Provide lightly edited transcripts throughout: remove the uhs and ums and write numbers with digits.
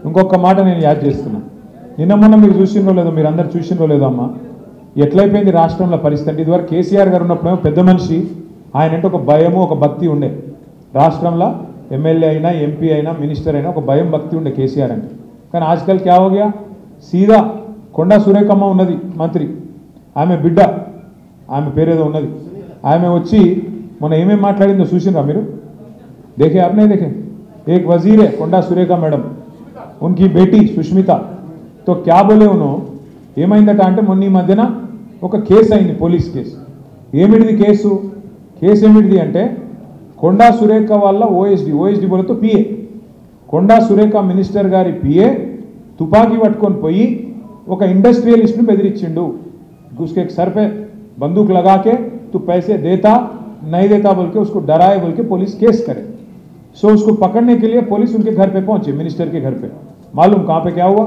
ఇంకొక మాట నేను యాద్ చేస్తున్నా. నిన్న మొన్న మీరు చూసిందో లేదో, మీరు అందరు చూసిందో లేదో అమ్మా, ఎట్లయిపోయింది రాష్ట్రంలో పరిస్థితి. ఇదివరకు కేసీఆర్ గారు ఉన్నప్పుడేమో పెద్ద మనిషి, ఆయన అంటే ఒక భయము ఒక భక్తి ఉండే. రాష్ట్రంలో ఎమ్మెల్యే అయినా ఎంపీ అయినా మినిస్టర్ అయినా ఒక భయం భక్తి ఉండే కేసీఆర్ అంటే. కానీ ఆజ్కల్ క్యా హో గయా, సీదా కొండా సురేఖమ్మ ఉన్నది మంత్రి, ఆమె బిడ్డ, ఆమె పేరేదో ఉన్నది, ఆమె వచ్చి మొన్న ఏమేమి మాట్లాడిందో చూసినరా మీరు? देखे आपने? देखे एक वजीर है కొండా సురేఖ మేడం, उनकी बेटी सुष्मिता, तो क्या बोले उन्होंने, ఏమైందట అంటే మొన్న ఈ మధ్యన ఒక కేసు అయింది, పోలీస్ కేసు. ఏమిటిది కేసు? కేసు ఏమిటిది అంటే కొండా సురేఖ వాళ్ళ OSD బోలతో PA, Konda Surekha minister గారి పిఏ తుపాకీ పట్టుకొని పోయి ఒక ఇండస్ట్రియలిస్ట్ ను బెదిరించిండు. उसके सर पे बंदूक लगा के तू पैसे देता नहीं देता बोल के उसको डराए बोल के पुलिस केस करे. सो उसको पकड़ने के लिए पुलिस उनके घर पे पहुंचे, मिनिस्टर के घर पे. मालूम कहां पे क्या हुआ?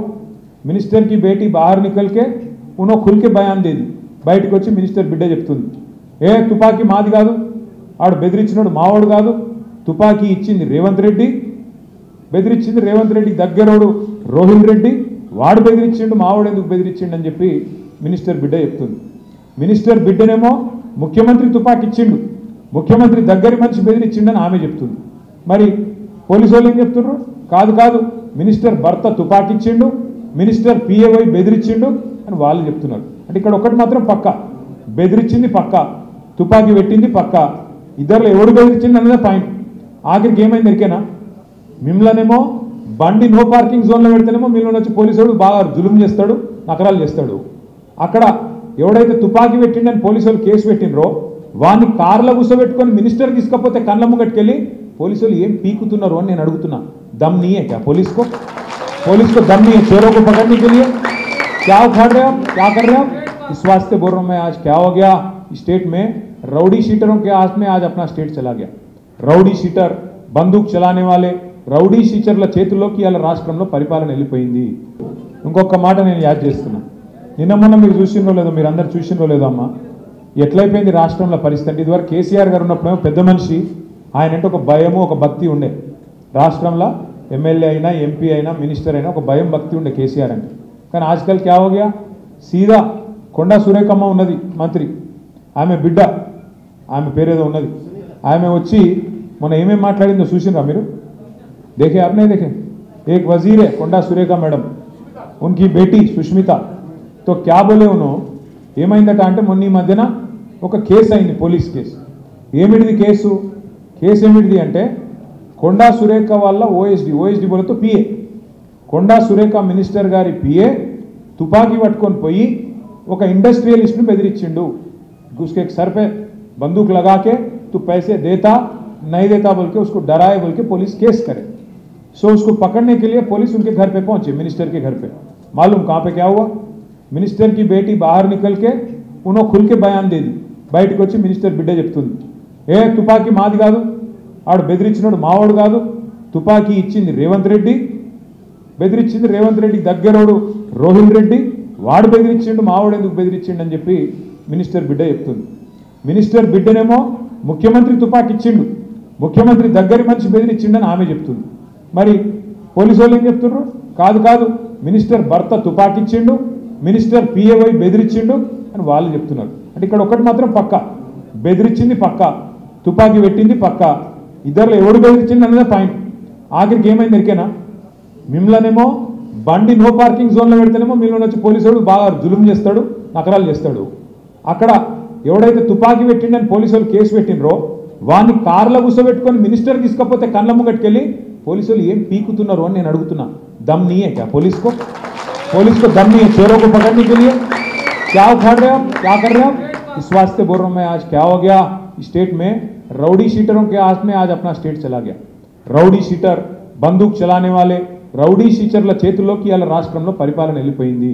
मिनिस्टर की बेटी बाहर निकल के उन्होंने खुल के बयान दे दी. బయటకు వచ్చి మినిస్టర్ బిడ్డ చెప్తుంది, ఏ తుపాకీ మాది కాదు, ఆడు బెదిరించినోడు మావాడు కాదు, తుపాకీ ఇచ్చింది రేవంత్ రెడ్డి, బెదిరించింది రేవంత్ రెడ్డి దగ్గరోడు రోహిల్ రెడ్డి, వాడు బెదిరించిండు, మావాడు ఎందుకు బెదిరించిండు అని చెప్పి మినిస్టర్ బిడ్డ చెప్తుంది. మినిస్టర్ బిడ్డనేమో ముఖ్యమంత్రి తుపాకీ ఇచ్చిండు, ముఖ్యమంత్రి దగ్గరి మనిషి బెదిరించిండని ఆమె చెప్తుంది. మరి పోలీసు వాళ్ళు ఏం చెప్తున్నారు? కాదు కాదు, మినిస్టర్ భర్త తుపాకీ ఇచ్చిండు, మినిస్టర్ పిఏవై బెదిరించిండు అని వాళ్ళు చెప్తున్నారు. అంటే ఇక్కడ ఒకటి మాత్రం పక్క, బెదిరించింది పక్క, తుపాకీ పెట్టింది పక్క, ఇద్దరులో ఎవడు బెదిరించింది అన్నదే పాయింట్. ఆఖరికి ఏమైంది ఎరికేనా? మిమ్మల్నేమో బండి నో పార్కింగ్ జోన్లో పెడితేనేమో మిమ్మల్ని వచ్చి పోలీసు బాగా జులుం చేస్తాడు, నకరాలు చేస్తాడు. అక్కడ ఎవడైతే తుపాకీ పెట్టిండని పోలీసు వాళ్ళు కేసు పెట్టినరో వాడిని కార్లో కూర్చోబెట్టుకొని మినిస్టర్ తీసుకపోతే కళ్ళ ముంగట్టుకెళ్ళి పోలీసు వాళ్ళు ఏం పీకుతున్నారు అని నేను అడుగుతున్నా. दम नहीं है क्या पुलिस को दम नहीं है चोरों को पकड़ने के लिए? क्या उखाड़ रहे हो आप, क्या कर रहे हो आप? इस वास्ते बोल रहा हूं मैं, आज क्या हो गया स्टेट में, रउडी शीटरों के हाथ में आज अपना स्टेट चला गया. రౌడీ షీటర్, బందూక్ చలానే వాళ్ళే రౌడీ షీటర్ల చేతుల్లోకి ఇలా రాష్ట్రంలో పరిపాలన వెళ్ళిపోయింది. ఇంకొక మాట నేను యాద్ చేస్తున్నా. నిన్న మొన్న మీరు చూసిందో లేదో, మీరు అందరు చూసిందో లేదో అమ్మా, ఎట్లయిపోయింది రాష్ట్రంలో పరిస్థితి. ఇదివరకు కేసీఆర్ గారు ఉన్నప్పుడేమో పెద్ద మనిషి, ఆయన అంటే ఒక భయము ఒక భక్తి ఉండే. రాష్ట్రంలో ఎమ్మెల్యే అయినా ఎంపీ అయినా మినిస్టర్ అయినా ఒక భయం భక్తి ఉండే కేసీఆర్ అంటే. కానీ ఆజ్కల్ క్యా హో గయా, సీదా కొండా సురేఖమ్మ ఉన్నది మంత్రి, ఆమె బిడ్డ, ఆమె పేరేదో ఉన్నది, ఆమె వచ్చి మొన్న ఏమేమి మాట్లాడిందో చూసినరా మీరు? देखे आपने? देखे एक वजीर है కొండా సురేఖ మేడం, उनकी बेटी सुष्मिता, तो क्या बोले उन्होंने, ఏమైందట అంటే మొన్న ఈ మధ్యన ఒక కేసు అయింది, పోలీస్ కేసు. ఏమిటిది కేసు? కేసు ఏమిటిది అంటే కొండా సురేఖ వాళ్ళ OSD బోలతో PA, Konda Surekha minister గారి పిఏ తుపాకీ పట్టుకొని పోయి ఒక ఇండస్ట్రియలిస్ట్ ను బెదిరించిండు. उसके सर पे बंदूक लगा के तू पैसे देता नहीं देता बोल के उसको डराए बोल के पुलिस केस करे. सो उसको पकड़ने के लिए पुलिस उनके घर पे पहुंचे, मिनिस्टर के घर पे. मालूम कहां पे क्या हुआ? मिनिस्टर की बेटी बाहर निकल के उन्होंने खुल के बयान दे दी. బయటకు వచ్చి మినిస్టర్ బిడ్డ చెప్తుంది, ఏ తుపాకీ మాది కాదు, ఆడు బెదిరించినోడు మావాడు కాదు, తుపాకీ ఇచ్చింది రేవంత్ రెడ్డి, బెదిరించింది రేవంత్ రెడ్డి దగ్గరోడు రోహిల్ రెడ్డి, వాడు బెదిరించిండు, మావాడు ఎందుకు బెదిరించిండు అని చెప్పి మినిస్టర్ బిడ్డ చెప్తుంది. మినిస్టర్ బిడ్డనేమో ముఖ్యమంత్రి తుపాకీ ఇచ్చిండు, ముఖ్యమంత్రి దగ్గరి మనిషి బెదిరించిండని ఆమె చెప్తుంది. మరి పోలీసు వాళ్ళు ఏం చెప్తున్నారు? కాదు కాదు, మినిస్టర్ భర్త తుపాకీ ఇచ్చిండు, మినిస్టర్ పిఏవై బెదిరించిండు అని వాళ్ళు చెప్తున్నారు. అంటే ఇక్కడ ఒకటి మాత్రం పక్క, బెదిరించింది పక్క, తుపాకీ పెట్టింది పక్క, ఇద్దరులో ఎవడు బెదిరించింది అన్నదే పాయింట్. ఆఖరికి ఏమైంది ఎరికేనా? మిమ్మల్నేమో బండి నో పార్కింగ్ జోన్లో పెడితేనేమో మిమ్మల్ని వచ్చి పోలీసు బాగా జులుం చేస్తాడు, నకరాలు చేస్తాడు. అక్కడ ఎవడైతే తుపాకీ పెట్టిండని పోలీసు వాళ్ళు కేసు పెట్టినరో వాడిని కార్లో కూర్చోబెట్టుకొని మినిస్టర్ తీసుకపోతే కళ్ళ ముంగట్టుకెళ్ళి పోలీసు వాళ్ళు ఏం పీకుతున్నారు అని నేను అడుగుతున్నా. दम नहीं है क्या पुलिस को दम नहीं है चोरों को पकड़ने के लिए? क्या उखाड़ रहे हो आप, क्या कर रहे हो आप? इस वास्ते बोल रहा हूं मैं, आज क्या हो गया स्टेट में, रउडी शीटरों के हाथ में आज अपना स्टेट चला गया. రౌడీ షీటర్, బందూక్ చలానే వాళ్ళే రౌడీ షీటర్ల చేతుల్లోకి ఇలా రాష్ట్రంలో పరిపాలన వెళ్ళిపోయింది.